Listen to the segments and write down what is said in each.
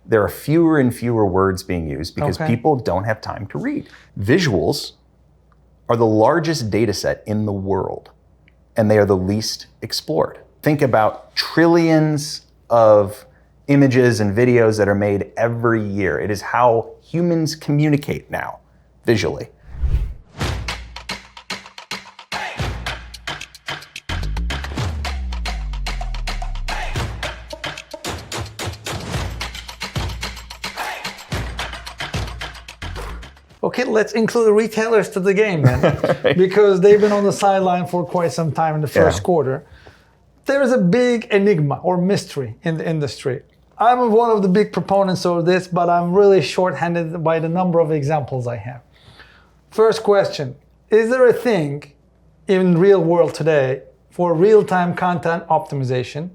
there are fewer and fewer words being used because people don't have time to read. Visuals are the largest data set in the world, and they are the least explored. Think about trillions of images and videos that are made every year. It is how humans communicate now, visually. Okay, let's include retailers to the game then, because they've been on the sideline for quite some time in the first quarter. There is a big enigma or mystery in the industry. I'm one of the big proponents of this, but I'm really shorthanded by the number of examples I have. First question, is there a thing in real world today for real-time content optimization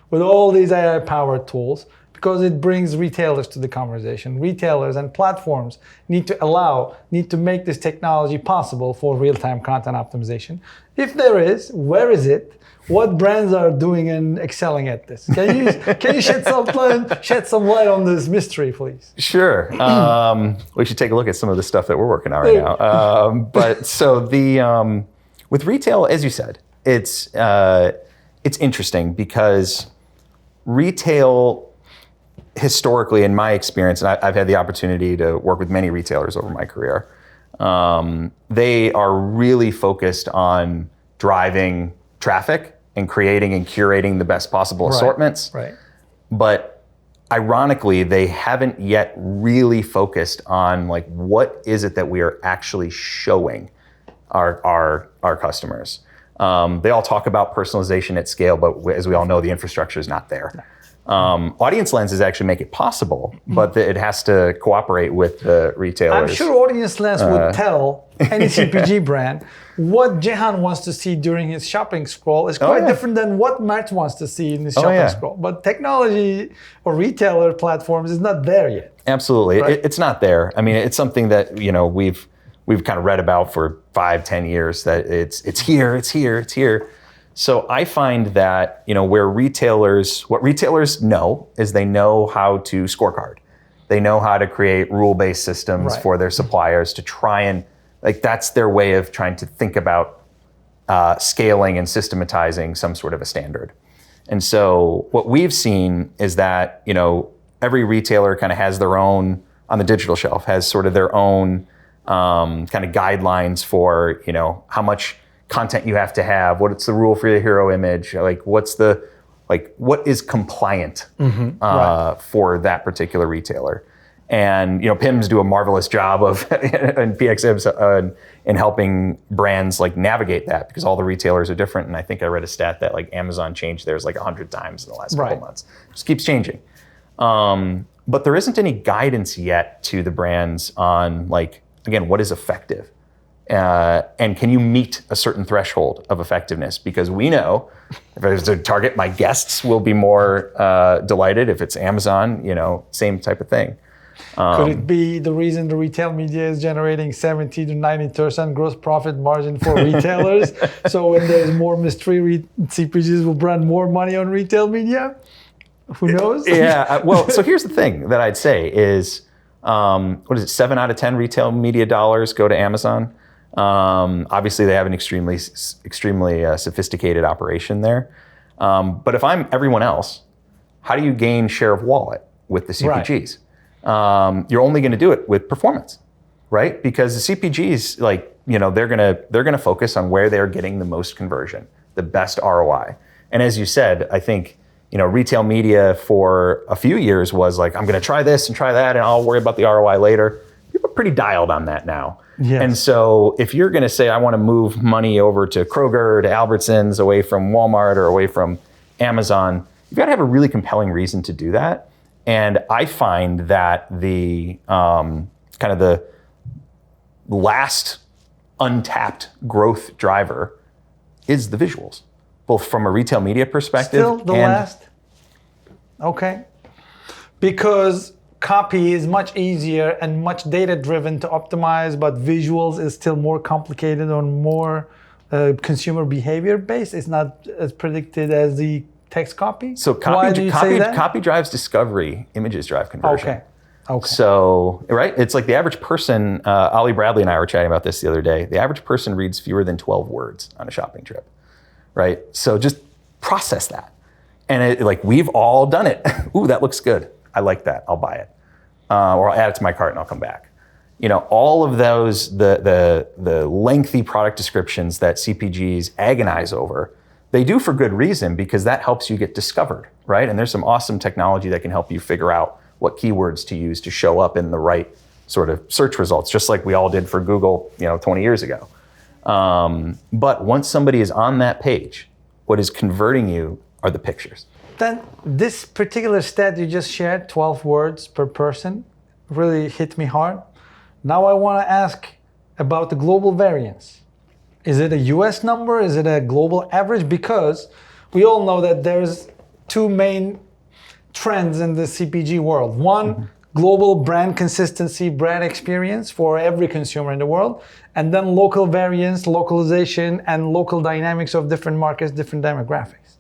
with all these AI-powered tools? Because it brings retailers to the conversation. Retailers and platforms need to make this technology possible for real-time content optimization. If there is, where is it? What brands are doing and excelling at this? Can you shed some light on this mystery, please? Sure. We should take a look at some of the stuff that we're working on right now. With retail, as you said, it's interesting because retail, historically, in my experience, and I've had the opportunity to work with many retailers over my career, they are really focused on driving traffic and creating and curating the best possible assortments. Right. But ironically, they haven't yet really focused on like what is it that we are actually showing our customers. They all talk about personalization at scale, but as we all know, the infrastructure is not there. Audience lenses actually make it possible, but it has to cooperate with the retailers. I'm sure Audience Lens would tell any CPG brand what Jehan wants to see during his shopping scroll is quite different than what Mert wants to see in his shopping scroll. But technology or retailer platforms is not there yet. Absolutely, right? It's not there. I mean, it's something that we've kind of read about for 5-10 years that it's here. So I find that, what retailers know is they know how to scorecard. They know how to create rule-based systems for their suppliers to try and, that's their way of trying to think about scaling and systematizing some sort of a standard. And so what we've seen is that, every retailer kind of has their own, on the digital shelf, has sort of their own kind of guidelines for, how much content you have to have, what's the rule for your hero image, what is compliant for that particular retailer. And PIMS do a marvelous job of and PXMs in helping brands navigate that, because all the retailers are different. And I think I read a stat that Amazon changed theirs 100 times in the last couple months. It just keeps changing. But there isn't any guidance yet to the brands on again, what is effective? And can you meet a certain threshold of effectiveness? Because we know if I was to target, my guests will be more delighted. If it's Amazon, same type of thing. Could it be the reason the retail media is generating 70 to 90% gross profit margin for retailers? So when there's more mystery, CPGs will brand more money on retail media? Who knows? Yeah. Well, so here's the thing that I'd say is, 7 out of 10 retail media dollars go to Amazon. Obviously, they have an extremely sophisticated operation there. But if I'm everyone else, how do you gain share of wallet with the CPGs? You're only going to do it with performance, right? Because the CPGs, they're gonna focus on where they're getting the most conversion, the best ROI. And as you said, I think retail media for a few years was I'm going to try this and try that, and I'll worry about the ROI later. People are pretty dialed on that now. Yes. And so if you're going to say, I want to move money over to Kroger, to Albertsons, away from Walmart or away from Amazon, you've got to have a really compelling reason to do that. And I find that the kind of the last untapped growth driver is the visuals, both from a retail media perspective. Still the last? Okay. Because copy is much easier and much data-driven to optimize, but visuals is still more complicated and more consumer behavior based. It's not as predicted as the text copy? So Why do you say that? copy drives discovery, images drive conversion. Okay. So, right, it's like the average person, Ollie Bradley and I were chatting about this the other day. The average person reads fewer than 12 words on a shopping trip, right? So just process that. And we've all done it. Ooh, that looks good. I like that. I'll buy it. Or I'll add it to my cart and I'll come back. All of those, the lengthy product descriptions that CPGs agonize over, they do for good reason, because that helps you get discovered, right? And there's some awesome technology that can help you figure out what keywords to use to show up in the right sort of search results, just like we all did for Google, 20 years ago. But once somebody is on that page, what is converting you are the pictures. Then this particular stat you just shared, 12 words per person, really hit me hard. Now I want to ask about the global variance. Is it a US number? Is it a global average? Because we all know that there's two main trends in the CPG world. One, global brand consistency, brand experience for every consumer in the world. And then local variance, localization, and local dynamics of different markets, different demographics.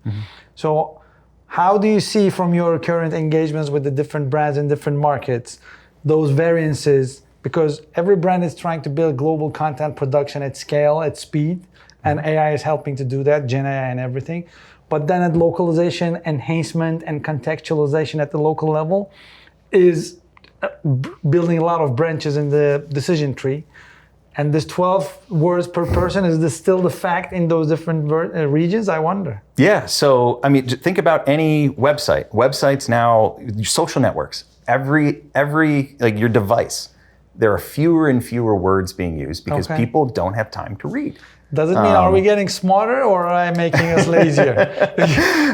So how do you see from your current engagements with the different brands in different markets, those variances? Because every brand is trying to build global content production at scale, at speed, and AI is helping to do that, Gen AI and everything. But then at localization, enhancement, and contextualization at the local level is building a lot of branches in the decision tree. And this 12 words per person, is this still the fact in those different regions? I wonder. Yeah, so think about any website. Websites now, social networks, every your device, there are fewer and fewer words being used because people don't have time to read. Does it mean are we getting smarter or are I making us lazier?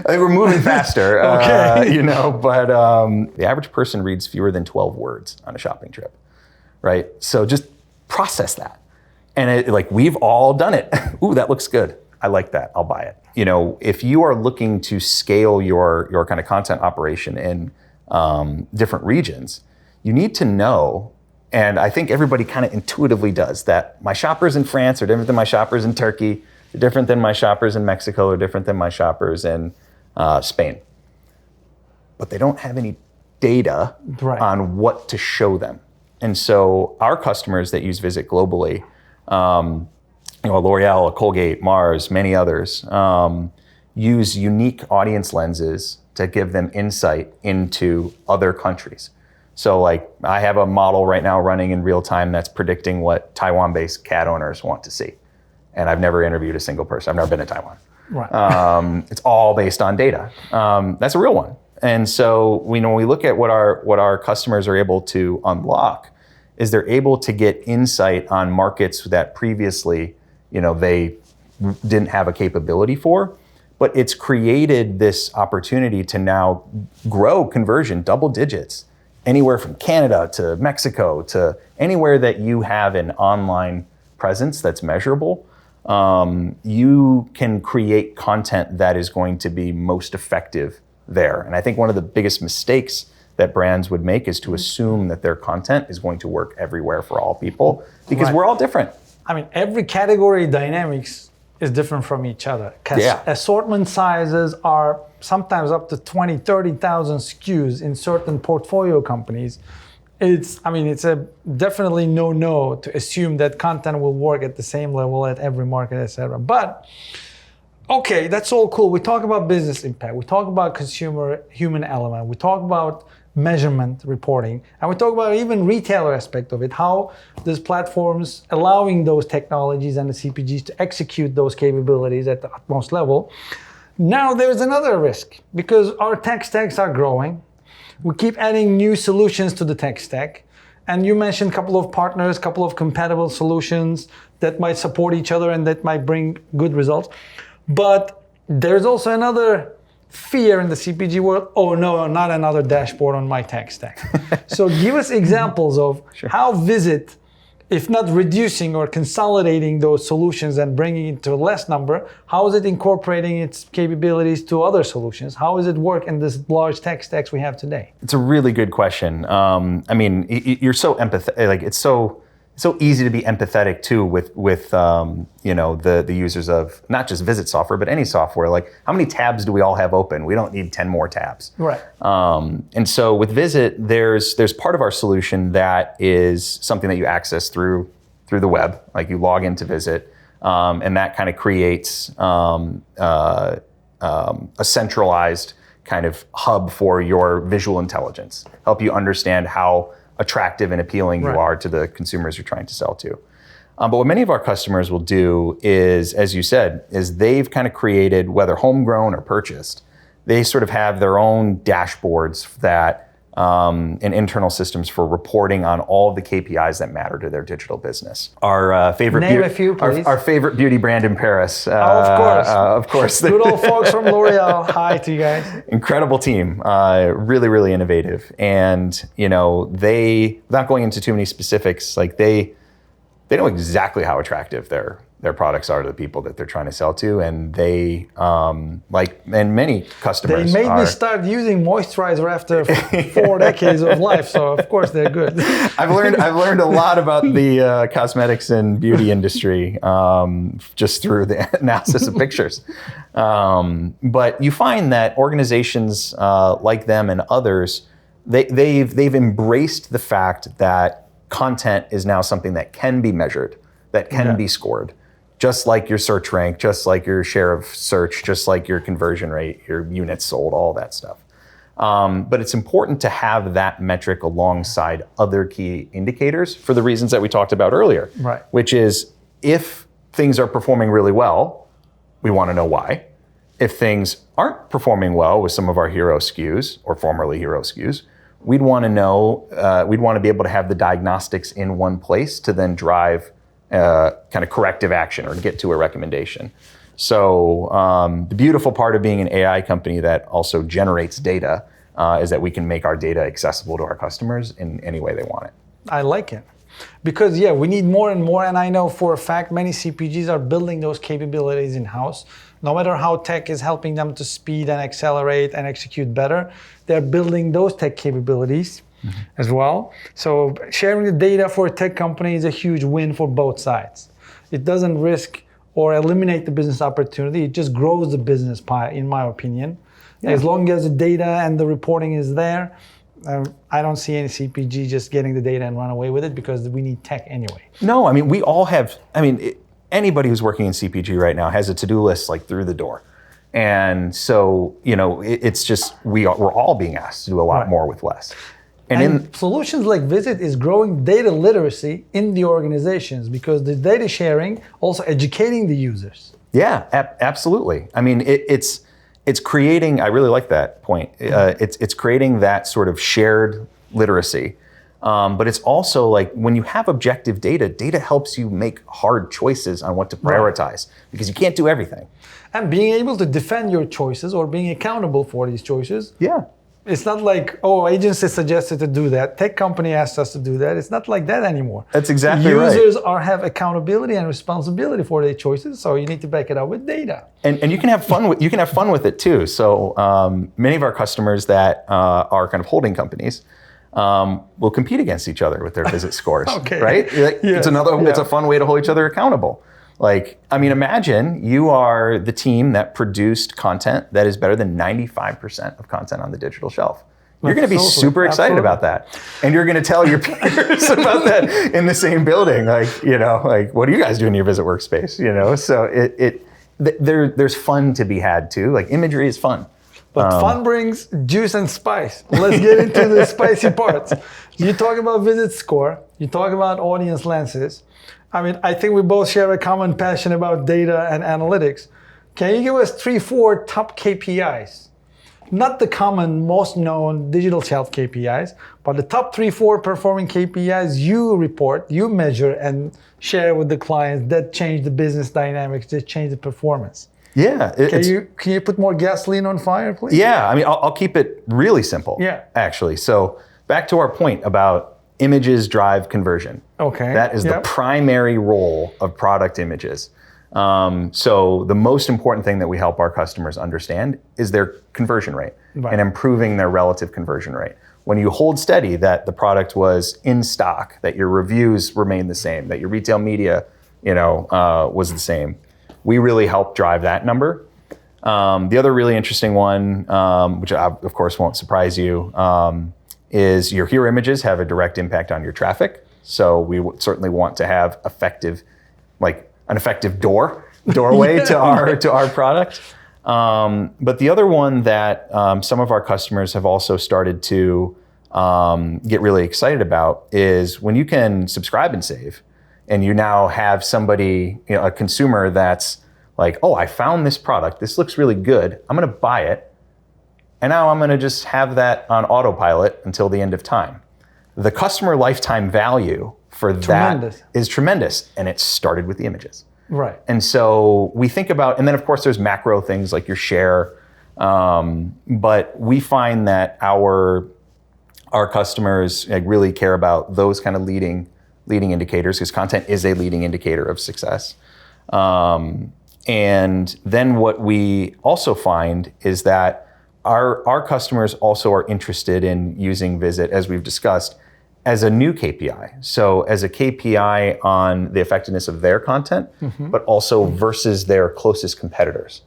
We're moving faster, but the average person reads fewer than 12 words on a shopping trip, right? So just process that. And we've all done it. Ooh, that looks good. I like that. I'll buy it. If you are looking to scale your kind of content operation in different regions, you need to know, and I think everybody kind of intuitively does, that my shoppers in France are different than my shoppers in Turkey, they're different than my shoppers in Mexico, or different than my shoppers in Spain. But they don't have any data on what to show them. And so our customers that use Vizit globally, L'Oreal, Colgate, Mars, many others, use unique audience lenses to give them insight into other countries. So I have a model right now running in real time that's predicting what Taiwan-based cat owners want to see. And I've never interviewed a single person. I've never been to Taiwan. Right. It's all based on data. That's a real one. And so when we look at what our customers are able to unlock, is they're able to get insight on markets that previously, they didn't have a capability for. But it's created this opportunity to now grow conversion double digits, anywhere from Canada to Mexico to anywhere that you have an online presence that's measurable. You can create content that is going to be most effective there. And I think one of the biggest mistakes that brands would make is to assume that their content is going to work everywhere for all people, because we're all different. I mean, every category dynamics is different from each other. Assortment sizes are sometimes up to 20, 30,000 SKUs in certain portfolio companies. It's a definitely no to assume that content will work at the same level at every market, etc. But okay, that's all cool. We talk about business impact. We talk about consumer human element. We talk about measurement reporting. And we talk about even retailer aspect of it, how these platforms allowing those technologies and the CPGs to execute those capabilities at the utmost level. Now there's another risk, because our tech stacks are growing. We keep adding new solutions to the tech stack. And you mentioned a couple of partners, a couple of compatible solutions that might support each other and that might bring good results. But there's also another fear in the CPG world. Oh no, not another dashboard on my tech stack. So give us examples of how Vizit, if not reducing or consolidating those solutions and bringing it to a less number, how is it incorporating its capabilities to other solutions? How does it work in this large tech stacks we have today? It's a really good question. You're so empathetic. It's so so easy to be empathetic too with the users of not just Visit software, but any software. Like, how many tabs do we all have open? We don't need 10 more tabs. Right. And so with Visit, there's part of our solution that is something that you access through the web. Like, you log into Visit, and that kind of creates a centralized kind of hub for your visual intelligence, help you understand how attractive and appealing you are to the consumers you're trying to sell to. But what many of our customers will do is, as you said, is they've kind of created, whether homegrown or purchased, they sort of have their own dashboards that and internal systems for reporting on all of the KPIs that matter to their digital business. Our favorite Name a few, please. Our favorite beauty brand in Paris. Of course. Good old folks from L'Oreal. Hi to you guys. Incredible team. Really, really innovative. And, they, without going into too many specifics, like they know exactly how attractive their products are to the people that they're trying to sell to, and they, and many customers, they made me start using moisturizer after 4 decades of life, so of course they're good. I've learned a lot about the cosmetics and beauty industry just through the analysis of pictures. But you find that organizations like them and others, they've embraced the fact that content is now something that can be measured, that can be scored. Just like your search rank, just like your share of search, just like your conversion rate, your units sold, all that stuff. But it's important to have that metric alongside other key indicators for the reasons that we talked about earlier. Right. Which is, if things are performing really well, we want to know why. If things aren't performing well with some of our hero SKUs or formerly hero SKUs, we'd want to know, we'd want to be able to have the diagnostics in one place to then drive kind of corrective action or get to a recommendation. So the beautiful part of being an AI company that also generates data is that we can make our data accessible to our customers in any way they want it. I like it. Because we need more and more, and I know for a fact many CPGs are building those capabilities in-house. No matter how tech is helping them to speed and accelerate and execute better, they're building those tech capabilities as well. So sharing the data for a tech company is a huge win for both sides. It doesn't risk or eliminate the business opportunity. It just grows the business pie, in my opinion. As long as the data and the reporting is there, I don't see any CPG just getting the data and run away with it, because we need tech anyway. No, I mean, we all have, anybody who's working in CPG right now has a to-do list like through the door. And so, it's just, we're all being asked to do a lot more with less. And solutions like Vizit is growing data literacy in the organizations, because the data sharing also educating the users. Yeah, absolutely. I mean, it's creating, I really like that point. It's creating that sort of shared literacy. But it's also like, when you have objective data helps you make hard choices on what to prioritize, because you can't do everything. And being able to defend your choices or being accountable for these choices. Yeah. It's not like, agency suggested to do that, tech company asked us to do that. It's not like that anymore. That's exactly right. Users have accountability and responsibility for their choices, so you need to back it up with data. And you can have fun with it too. So many of our customers that are kind of holding companies will compete against each other with their Visit scores. Right? It's a fun way to hold each other accountable. Imagine you are the team that produced content that is better than 95% of content on the digital shelf. You're going to be super excited about that. And you're going to tell your peers about that in the same building. What do you guys do in your Visit workspace? So there's fun to be had too. Like, imagery is fun. But fun brings juice and spice. Let's get into the spicy parts. You talk about Visit score. You talk about audience lenses. I think we both share a common passion about data and analytics. Can you give us 3-4 top KPIs? Not the common, most known digital shelf KPIs, but the top 3-4 performing KPIs you report, you measure, and share with the clients that change the business dynamics, that change the performance. Yeah. Can you put more gasoline on fire, please? Yeah. I'll keep it really simple. Yeah. Actually. So back to our point about images drive conversion. Okay. That is the primary role of product images. So the most important thing that we help our customers understand is their conversion rate and improving their relative conversion rate. when you hold steady that the product was in stock, that your reviews remained the same, that your retail media, was the same, we really help drive that number. The other really interesting one, which of course won't surprise you, is your hero images have a direct impact on your traffic. So we certainly want to have an effective doorway to our product. But the other one that some of our customers have also started to get really excited about is when you can subscribe and save, and you now have somebody, a consumer that's like, oh, I found this product. This looks really good. I'm going to buy it. And now I'm going to just have that on autopilot until the end of time. The customer lifetime value for that is tremendous. And it started with the images. Right. And so we think about, and then of course there's macro things like your share. But we find that our customers really care about those kind of leading indicators, because content is a leading indicator of success. And then what we also find is that our customers also are interested in using Vizit, as we've discussed, as a new KPI. So as a KPI on the effectiveness of their content, but also versus their closest competitors.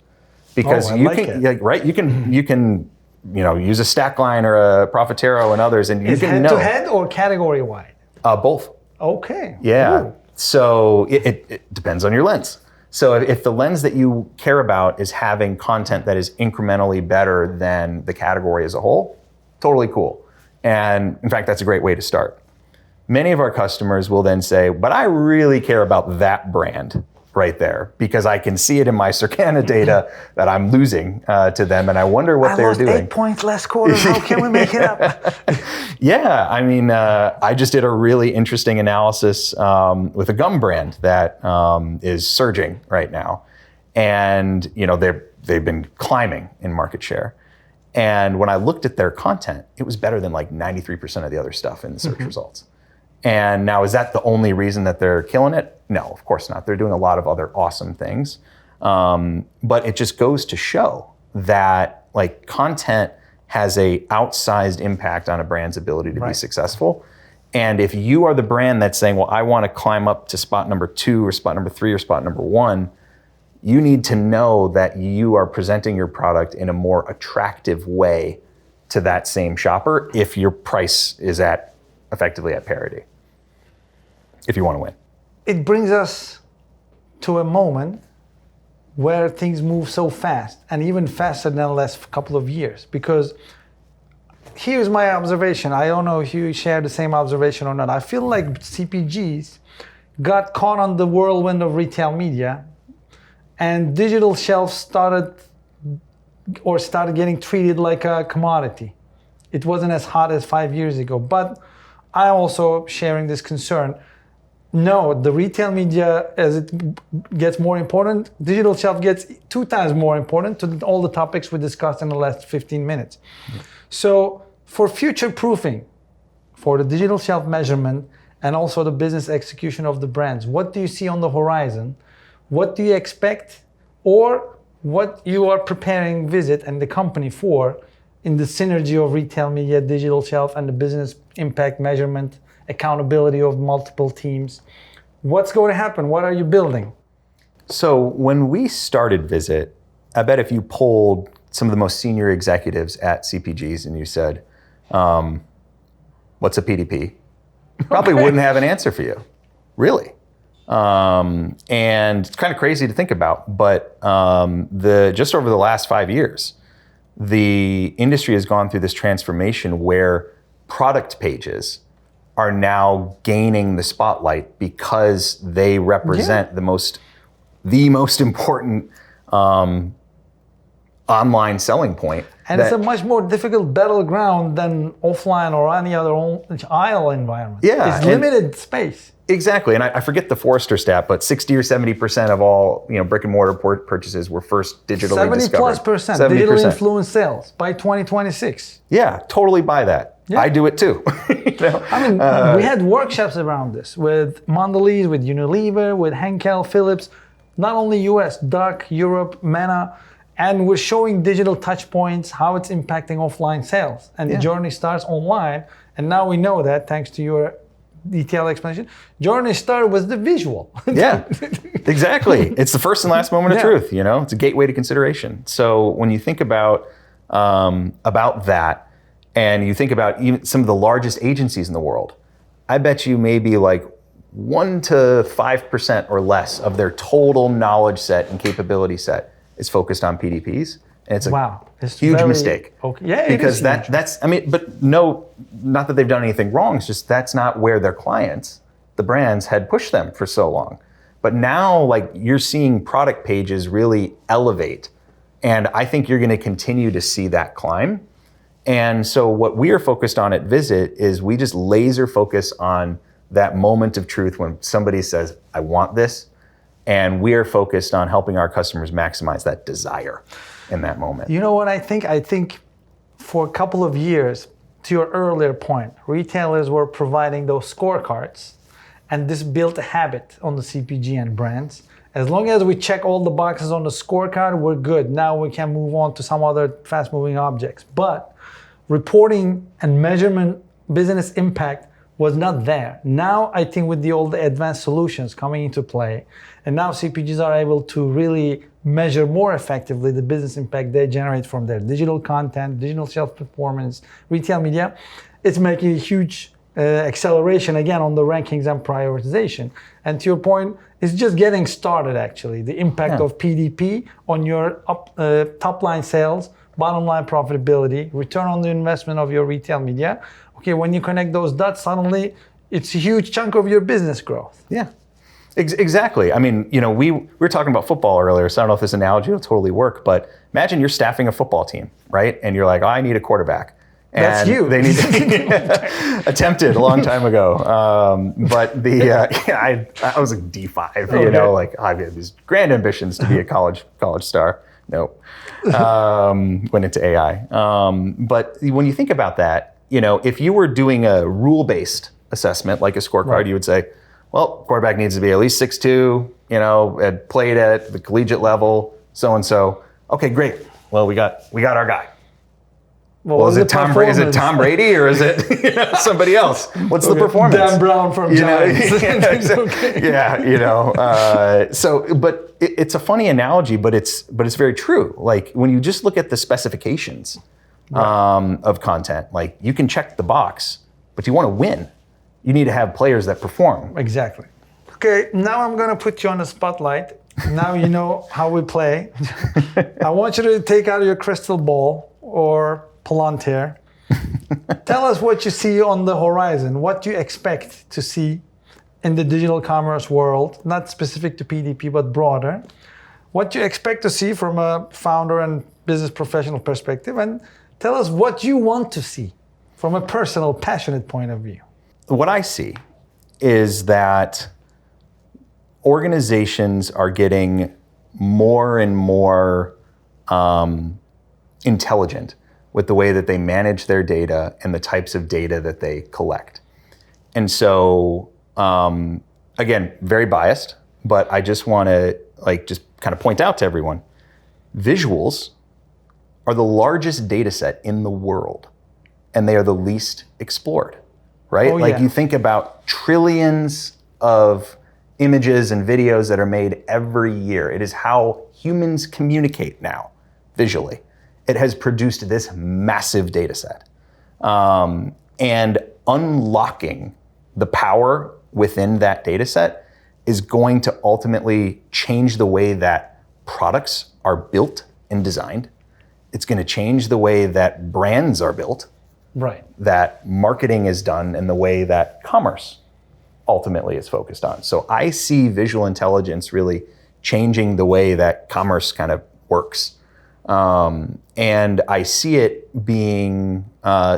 Because you can use a Stackline or a Profitero and others, and you can know. Is head-to-head or category-wide? Both. Okay. Yeah. Ooh. So it depends on your lens. So if the lens that you care about is having content that is incrementally better than the category as a whole, totally cool. And in fact, that's a great way to start. Many of our customers will then say, but I really care about that brand right there, because I can see it in my Circana data that I'm losing to them, and I wonder what they're doing. 8 points last quarter. How can we make it up? Yeah, I mean, I just did a really interesting analysis with a gum brand that is surging right now, and they've been climbing in market share. And when I looked at their content, it was better than 93% of the other stuff in the search results. And now, is that the only reason that they're killing it? No, of course not. They're doing a lot of other awesome things. But it just goes to show that content has a outsized impact on a brand's ability to be successful. And if you are the brand that's saying, well, I want to climb up to spot number 2 or spot number 3 or spot number 1, you need to know that you are presenting your product in a more attractive way to that same shopper if your price is effectively at parity, if you want to win. It brings us to a moment where things move so fast, and even faster than the last couple of years. Because here's my observation. I don't know if you share the same observation or not. I feel like CPGs got caught on the whirlwind of retail media, and digital shelves started getting treated like a commodity. It wasn't as hot as 5 years ago. But I'm also sharing this concern. No, the retail media, as it gets more important, digital shelf gets 2 times more important to all the topics we discussed in the last 15 minutes. So for future proofing, for the digital shelf measurement, and also the business execution of the brands, what do you see on the horizon? What do you expect, or what you are preparing Vizit and the company for in the synergy of retail media, digital shelf, and the business impact measurement, accountability of multiple teams? What's going to happen? What are you building? So when we started Vizit, I bet if you polled some of the most senior executives at CPGs and you said, what's a PDP? Probably wouldn't have an answer for you, really. And it's kind of crazy to think about, but just over the last 5 years, the industry has gone through this transformation where product pages are now gaining the spotlight because they represent the most important online selling point. And it's a much more difficult battleground than offline or any other aisle environment. Yeah, it's limited space. Exactly, and I forget the Forrester stat, but 60 or 70% of all brick and mortar purchases were first digitally discovered. 70+% digitally influenced sales by 2026. Yeah, totally buy that. Yeah. I do it too. I mean, we had workshops around this with Mondelez, with Unilever, with Henkel, Philips, not only US, DACH, Europe, MENA, And we're showing digital touch points, how it's impacting offline sales. And the journey starts online. And now we know that, thanks to your detailed explanation, journey started with the visual. Yeah, exactly. It's the first and last moment of truth, you know? It's a gateway to consideration. So when you think about that, and you think about even some of the largest agencies in the world, I bet you maybe like 1 to 5% or less of their total knowledge set and capability set is focused on PDPs. And it's a huge mistake. Okay. Yeah, because that's, I mean, but no, not that they've done anything wrong. It's just that's not where their clients, the brands, had pushed them for so long. But now, like, you're seeing product pages really elevate. And I think you're going to continue to see that climb. And so what we are focused on at Vizit is we just laser focus on that moment of truth when somebody says, I want this. And we are focused on helping our customers maximize that desire in that moment. You know what I think? I think for a couple of years, to your earlier point, retailers were providing those scorecards, and this built a habit on the CPG and brands. As long as we check all the boxes on the scorecard, we're good. Now we can move on to some other fast-moving objects. But reporting and measurement business impact was not there. Now I think with all the advanced solutions coming into play, and now CPGs are able to really measure more effectively the business impact they generate from their digital content, digital shelf performance, retail media, it's making a huge acceleration again on the rankings and prioritization. And to your point, it's just getting started actually. The impact of PDP on your top line sales, bottom line profitability, return on the investment of your retail media. Okay, when you connect those dots, suddenly it's a huge chunk of your business growth. Yeah, exactly. I mean, you know, we were talking about football earlier, so I don't know if this analogy will totally work, but imagine you're staffing a football team, right? And you're like, oh, I need a quarterback. And that's you. They need to attempted a long time ago. But I was a D5, you know, like I had these grand ambitions to be a college star. Nope. Went into AI. But when you think about that, you know, if you were doing a rule-based assessment, like a scorecard, you would say, well, quarterback needs to be at least 6'2", you know, had played at the collegiate level, so-and-so. Okay, great. Well, we got our guy. Well, is it Tom Brady or is it somebody else? What's the performance? Dan Brown from Giants. Yeah, you know. But it's a funny analogy, but it's very true. Like when you just look at the specifications of content, like you can check the box, but you want to win. You need to have players that perform. Exactly. Okay, now I'm going to put you on the spotlight. Now you know how we play. I want you to take out your crystal ball or Palantir. Tell us what you see on the horizon. What do you expect to see in the digital commerce world, not specific to PDP, but broader? What do you expect to see from a founder and business professional perspective? And tell us what you want to see from a personal, passionate point of view. What I see is that organizations are getting more and more intelligent with the way that they manage their data and the types of data that they collect. And so, again, very biased, but I just want to just kind of point out to everyone, visuals are the largest data set in the world, and they are the least explored, right? You think about trillions of images and videos that are made every year. It is how humans communicate now, visually. It has produced this massive data set. And unlocking the power within that data set is going to ultimately change the way that products are built and designed. It's going to change the way that brands are built, that marketing is done, and the way that commerce ultimately is focused on. So I see visual intelligence really changing the way that commerce kind of works. And I see it being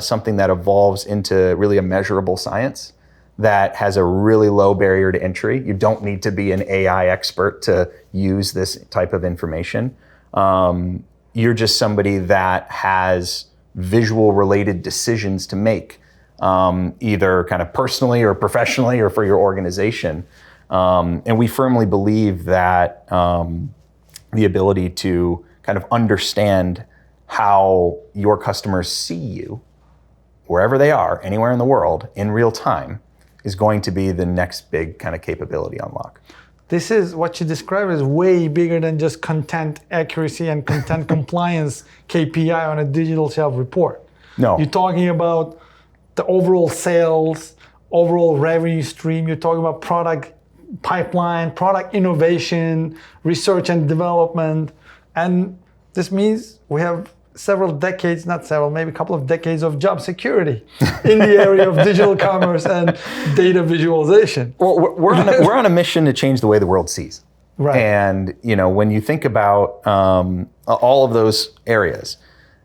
something that evolves into really a measurable science that has a really low barrier to entry. You don't need to be an AI expert to use this type of information. You're just somebody that has visual related decisions to make, either kind of personally or professionally or for your organization. And we firmly believe that the ability to kind of understand how your customers see you, wherever they are, anywhere in the world, in real time, is going to be the next big kind of capability unlock. This is what you describe as way bigger than just content accuracy and content compliance KPI on a digital shelf report. No. You're talking about the overall sales, overall revenue stream. You're talking about product pipeline, product innovation, research and development. And this means we have several decades, not several, maybe a couple of decades of job security in the area of digital commerce and data visualization. Well, we're on a mission to change the way the world sees. Right. And when you think about all of those areas,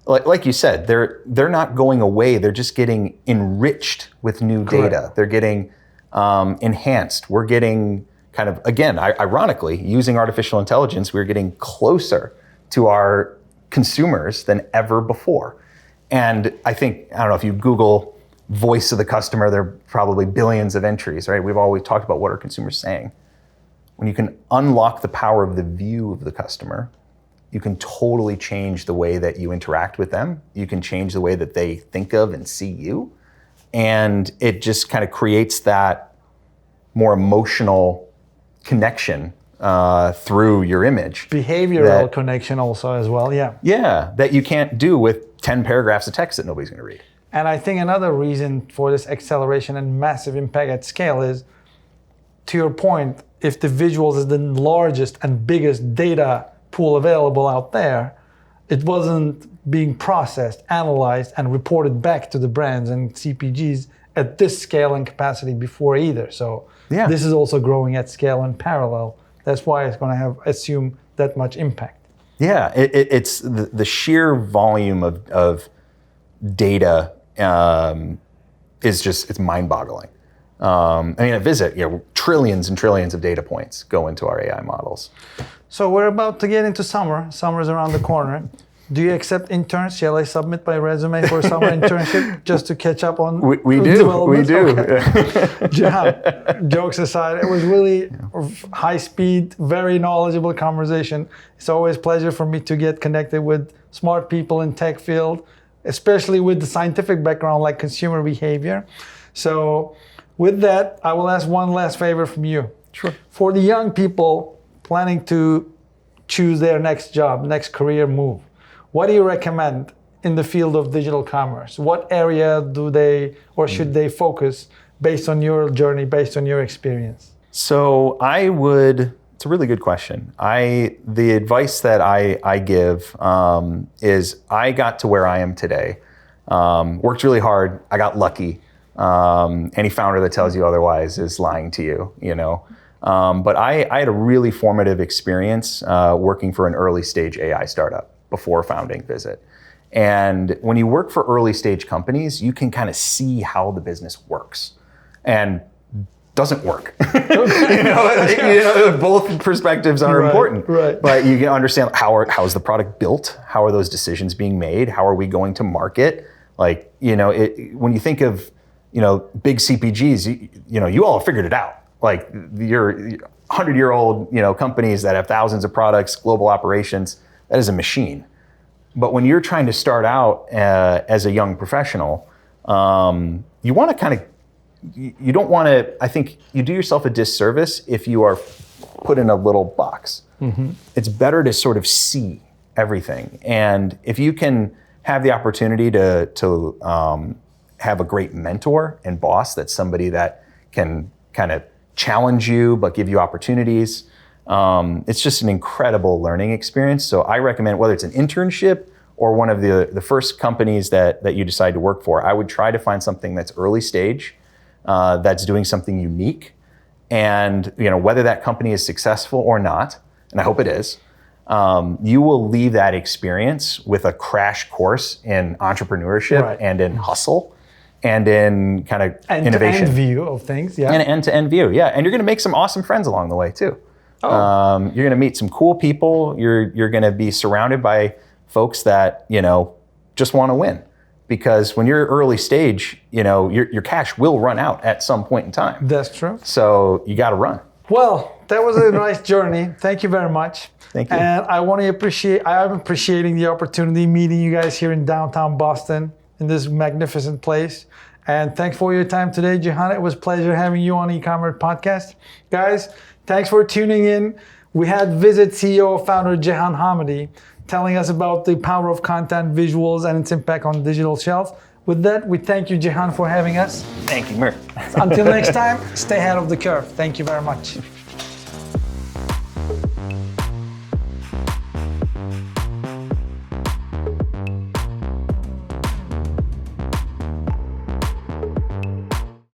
like you said, they're not going away. They're just getting enriched with new data. Correct. They're getting enhanced. We're getting kind of, again, ironically, using artificial intelligence, we're getting closer to our consumers than ever before. And I think, I don't know, if you Google voice of the customer, there are probably billions of entries, right? We've always talked about what are consumers saying. When you can unlock the power of the view of the customer, you can totally change the way that you interact with them. You can change the way that they think of and see you. And it just kind of creates that more emotional connection through your image. Behavioral connection also as well, yeah. Yeah, that you can't do with 10 paragraphs of text that nobody's going to read. And I think another reason for this acceleration and massive impact at scale is, to your point, if the visuals is the largest and biggest data pool available out there, it wasn't being processed, analyzed, and reported back to the brands and CPGs at this scale and capacity before either. So this is also growing at scale in parallel. That's why it's going to assume that much impact. Yeah, it's the sheer volume of data it's mind-boggling. At Vizit, trillions and trillions of data points go into our AI models. So we're about to get into summer. Summer's around the corner. Do you accept interns? Shall I submit my resume for a summer internship just to catch up on we do. Okay. Jehan, jokes aside, it was really high speed, very knowledgeable conversation. It's always a pleasure for me to get connected with smart people in tech field, especially with the scientific background like consumer behavior. So with that, I will ask one last favor from you. Sure. For the young people planning to choose their next job, next career move, what do you recommend in the field of digital commerce? What area do they or should they focus based on your journey, based on your experience? So it's a really good question. The advice that I give is I got to where I am today, worked really hard, I got lucky. Any founder that tells you otherwise is lying to you, But I had a really formative experience working for an early stage AI startup before founding Vizit. And when you work for early stage companies, you can kind of see how the business works and doesn't work. Both perspectives are important. Right. But you can understand how is the product built? How are those decisions being made? How are we going to market? When you think of big CPGs, you all have figured it out. Like your 100-year-old, companies that have thousands of products, global operations, that is a machine. But when you're trying to start out as a young professional, you want to I think you do yourself a disservice if you are put in a little box. Mm-hmm. It's better to sort of see everything. And if you can have the opportunity to have a great mentor and boss, that's somebody that can kind of challenge you but give you opportunities. It's just an incredible learning experience. So I recommend, whether it's an internship or one of the first companies that you decide to work for, I would try to find something that's early stage, that's doing something unique. And whether that company is successful or not, and I hope it is, you will leave that experience with a crash course in entrepreneurship and in hustle and in kind of innovation. End-to-end view of things, yeah. And an end-to-end view, yeah. And you're going to make some awesome friends along the way too. Oh. You're going to meet some cool people. You're going to be surrounded by folks that just want to win. Because when you're early stage, your cash will run out at some point in time. That's true. So you got to run. Well, that was a nice journey. Thank you very much. Thank you. And I'm appreciating the opportunity meeting you guys here in downtown Boston in this magnificent place. And thanks for your time today, Jihan. It was a pleasure having you on Ecommert Podcast. Guys, thanks for tuning in. We had Vizit CEO founder Jehan Hamedi telling us about the power of content, visuals, and its impact on digital shelf. With that, we thank you, Jihan, for having us. Thank you, Mert. Until next time, stay ahead of the curve. Thank you very much.